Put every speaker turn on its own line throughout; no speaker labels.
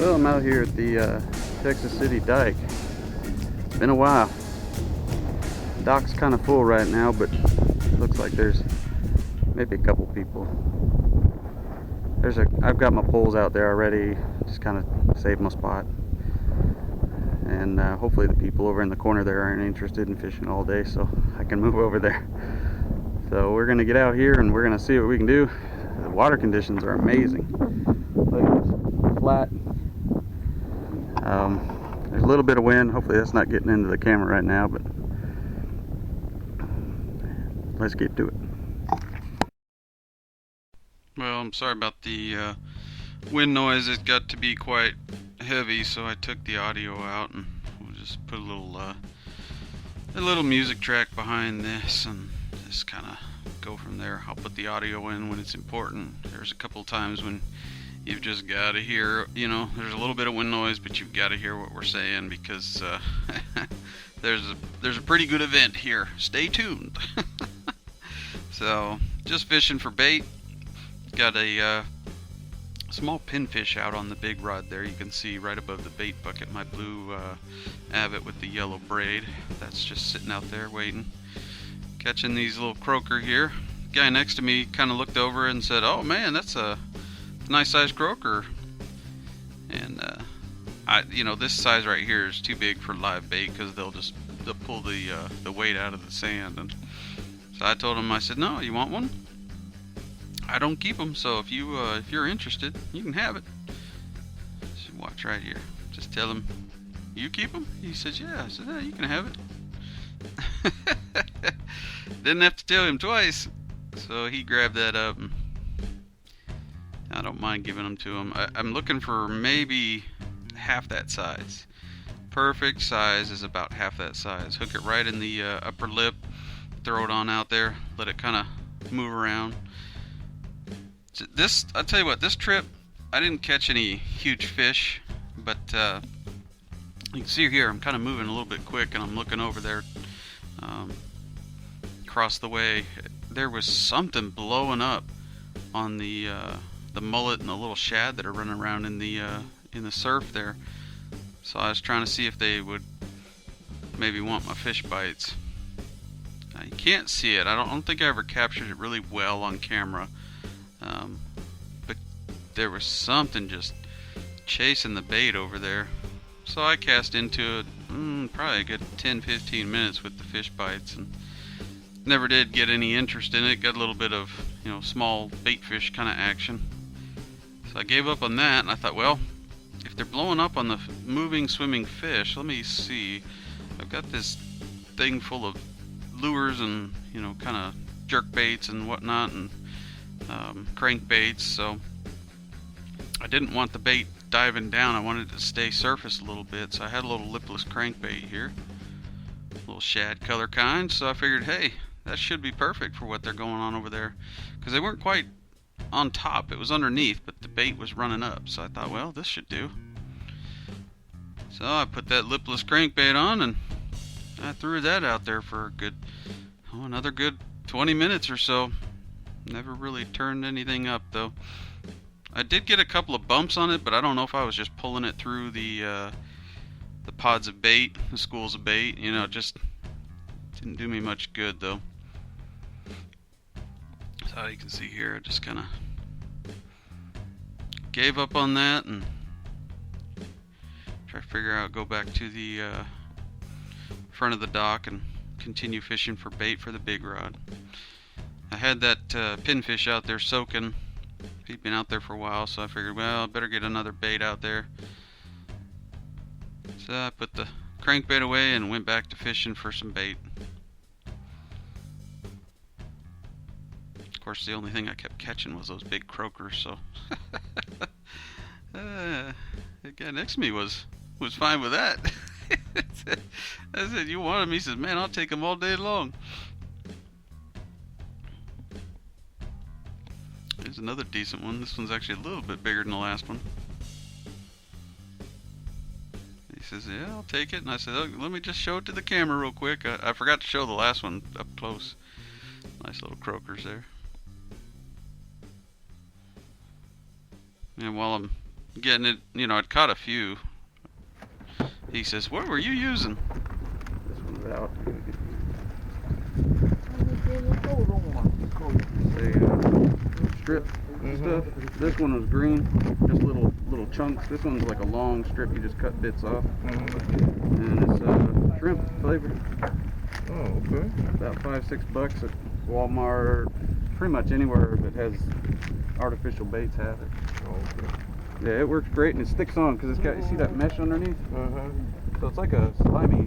Well, I'm out here at the Texas City Dike. Been a while. Dock's kind of full right now, but looks like there's maybe a couple people. I've got my poles out there already, just kind of saved my spot. And hopefully the people over in the corner there aren't interested in fishing all day, so I can move over there. So we're gonna get out here and we're gonna see what we can do. The water conditions are amazing. Look at this, flat. There's a little bit of wind. Hopefully that's not getting into the camera right now, but let's get to it. Well, I'm sorry about the wind noise. It got to be quite heavy, so I took the audio out and we'll just put a little music track behind this and just kind of go from there. I'll put the audio in when it's important. There's a couple of times when you've just got to hear, you know, there's a little bit of wind noise, but you've got to hear what we're saying because there's a pretty good event here. Stay tuned. So, just fishing for bait. Got a small pinfish out on the big rod there. You can see right above the bait bucket my blue Avet with the yellow braid. That's just sitting out there waiting. Catching these little croaker here. The guy next to me kind of looked over and said, "Oh man, that's a nice sized croaker." And you know, this size right here is too big for live bait because they'll pull the weight out of the sand. And so I told him, I said, "No, you want one? I don't keep them, so if you're interested, you can have it." So watch right here. Just tell him, "You keep them?" He says, "Yeah." I said, "Yeah, you can have it." Didn't have to tell him twice. So he grabbed that up, and I don't mind giving them to him. I'm looking for maybe half that size. Perfect size is about half that size. Hook it right in the upper lip, throw it on out there, let it kind of move around. I'll tell you what, this trip I didn't catch any huge fish, but you can see here I'm kind of moving a little bit quick, and I'm looking over there across the way. There was something blowing up on the mullet and the little shad that are running around in the surf there. So I was trying to see if they would maybe want my fish bites. Now, you can't see it. I don't think I ever captured it really well on camera. But there was something just chasing the bait over there. So I cast into it probably a good 10-15 minutes with the fish bites and never did get any interest in it. Got a little bit of, you know, small bait fish kind of action. So I gave up on that, and I thought, well, if they're blowing up on the moving, swimming fish, let me see. I've got this thing full of lures and, you know, kind of jerk baits and whatnot, and crank baits. So I didn't want the bait diving down. I wanted it to stay surface a little bit. So I had a little lipless crankbait here, a little shad color kind. So I figured, hey, that should be perfect for what they're going on over there, because they weren't quite on top. It was underneath, but the bait was running up. So I thought, well, this should do. So I put that lipless crankbait on, and I threw that out there for a good, another good 20 minutes or so. Never really turned anything up though. I did get a couple of bumps on it, but I don't know if I was just pulling it through the pods of bait, the schools of bait. You know, it just didn't do me much good though. So you can see here, I just kind of gave up on that and try to figure out, go back to the front of the dock and continue fishing for bait for the big rod. I had that pinfish out there soaking. He'd been out there for a while, so I figured, well, I better get another bait out there. So I put the crankbait away and went back to fishing for some bait. Of course, the only thing I kept catching was those big croakers, so the guy next to me was fine with that. I said, "You want him?" He says, "Man, I'll take him all day long." There's another decent one. This one's actually a little bit bigger than the last one. He says, "Yeah, I'll take it." And I said, "Oh, let me just show it to the camera real quick." I forgot to show the last one up close. Nice little croakers there. And while I'm getting it, I'd caught a few. He says, what were you using?
This one's out. Strip stuff. This one was green, just little chunks. This one's like a long strip, you just cut bits off. And it's shrimp flavored.
Oh, okay.
About $5-6 at Walmart. Pretty much anywhere that has artificial baits have it.
Oh, okay.
Yeah, it works great, and it sticks on because it's got, you see that mesh underneath? So it's like a slimy,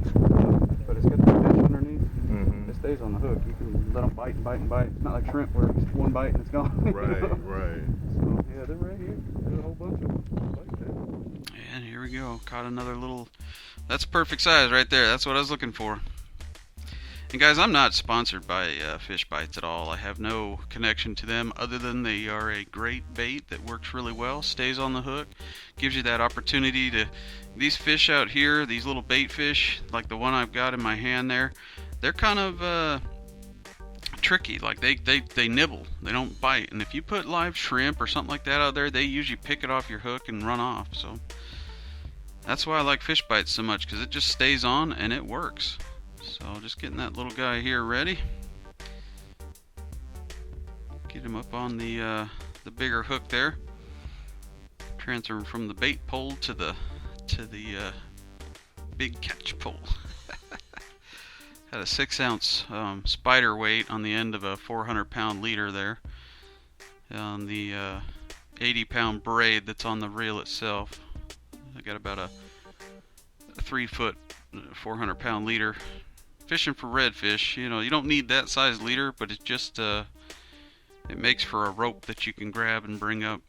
but it's got the mesh underneath. It stays on the hook. You can let them bite and bite and bite. It's not like shrimp where it's one bite and it's gone.
Right, right.
So yeah, they're right here. There's a whole bunch of them like that.
And here we go. Caught another little. That's perfect size right there. That's what I was looking for. And guys, I'm not sponsored by Fish Bites at all. I have no connection to them other than they are a great bait that works really well, stays on the hook, gives you that opportunity to. These fish out here, these little bait fish, like the one I've got in my hand there, they're kind of tricky. Like they nibble, they don't bite. And if you put live shrimp or something like that out there, they usually pick it off your hook and run off. So that's why I like Fish Bites so much, because it just stays on and it works. So just getting that little guy here ready. Get him up on the bigger hook there. Transfer him from the bait pole to the big catch pole. Had a 6-ounce spider weight on the end of a 400-pound leader there. On the 80-pound braid that's on the reel itself. I got about a 3-foot, 400-pound leader. Fishing for redfish, you don't need that size leader, but it just it makes for a rope that you can grab and bring up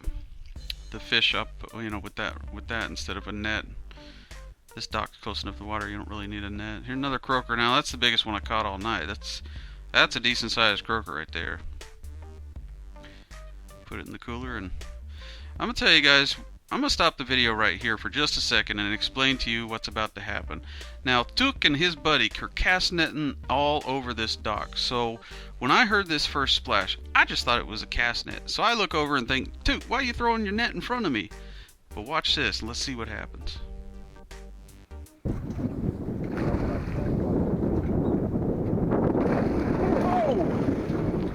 the fish up, with that instead of a net. This dock's close enough to the water, you don't really need a net. Here's another croaker. Now that's the biggest one I caught all night. That's a decent sized croaker right there. Put it in the cooler, and I'm gonna tell you guys, I'm going to stop the video right here for just a second and explain to you what's about to happen. Now, Took and his buddy are cast netting all over this dock. So, when I heard this first splash, I just thought it was a cast net. So I look over and think, Took, why are you throwing your net in front of me? But watch this and let's see what happens.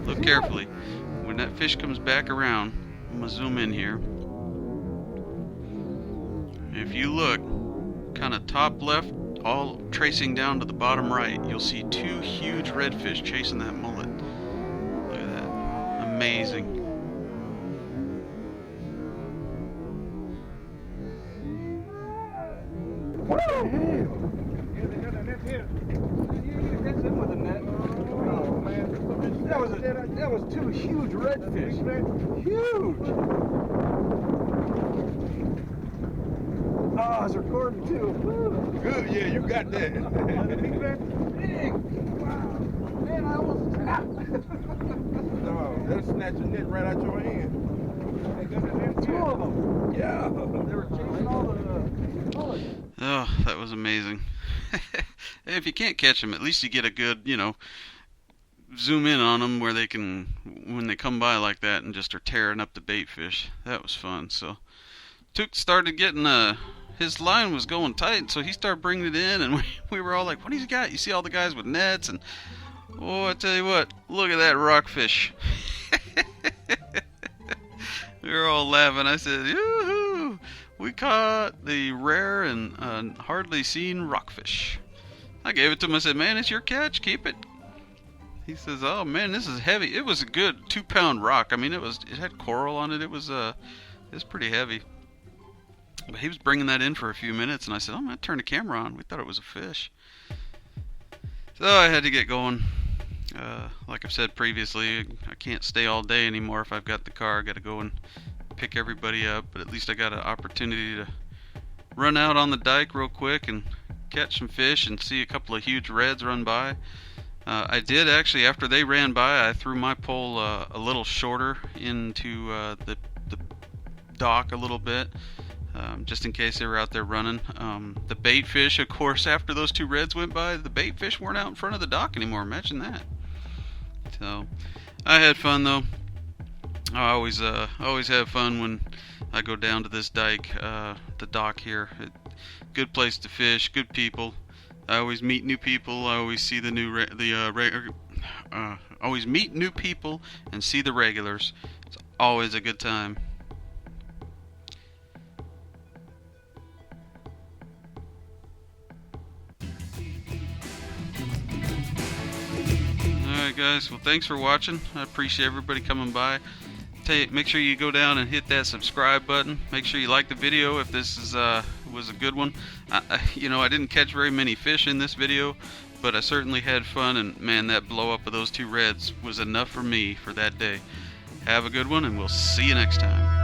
Look carefully. When that fish comes back around, I'm going to zoom in here. If you look kind of top left, all tracing down to the bottom right, you'll see 2 huge redfish chasing that mullet. Look at that. Amazing.
That was 2 huge redfish. Huge! Oh, it's recording too. Woo.
Good, yeah, you got that.
Big! Wow. Man, I almost snapped.
No, they'll snatch your net right out your hand.
2 of them.
Yeah.
They were chasing all the bullets.
Oh, that was amazing. If you can't catch them, at least you get a good, zoom in on them where they can, when they come by like that and just are tearing up the bait fish. That was fun. So Took started getting his line was going tight, so he started bringing it in, and we were all like, what has he got? You see all the guys with nets, and oh, I tell you what, look at that rockfish. We were all laughing. I said, yoo-hoo, we caught the rare and hardly seen rockfish. I gave it to him. I said, man, it's your catch, keep it. He says, oh man, this is heavy. It was a good 2-pound rock. I mean, it had coral on it. It was pretty heavy. But he was bringing that in for a few minutes, and I said, I'm going to turn the camera on. We thought it was a fish. So I had to get going. Like I've said previously, I can't stay all day anymore if I've got the car. I got to go and pick everybody up, but at least I got an opportunity to run out on the dike real quick and catch some fish and see a couple of huge reds run by. I did actually, after they ran by, I threw my pole a little shorter into the dock a little bit. Just in case they were out there running. The bait fish, of course, after those 2 reds went by, the bait fish weren't out in front of the dock anymore. Imagine that. So, I had fun though. I always have fun when I go down to this dike, the dock here. Good place to fish, good people. I always meet new people. I always see the new always meet new people and see the regulars. It's always a good time. Alright guys, well thanks for watching. I appreciate everybody coming by. Make sure you go down and hit that subscribe button. Make sure you like the video if this is was a good one. You know, I didn't catch very many fish in this video, but I certainly had fun, and man, that blow up of those two reds was enough for me for that day. Have a good one, and we'll see you next time.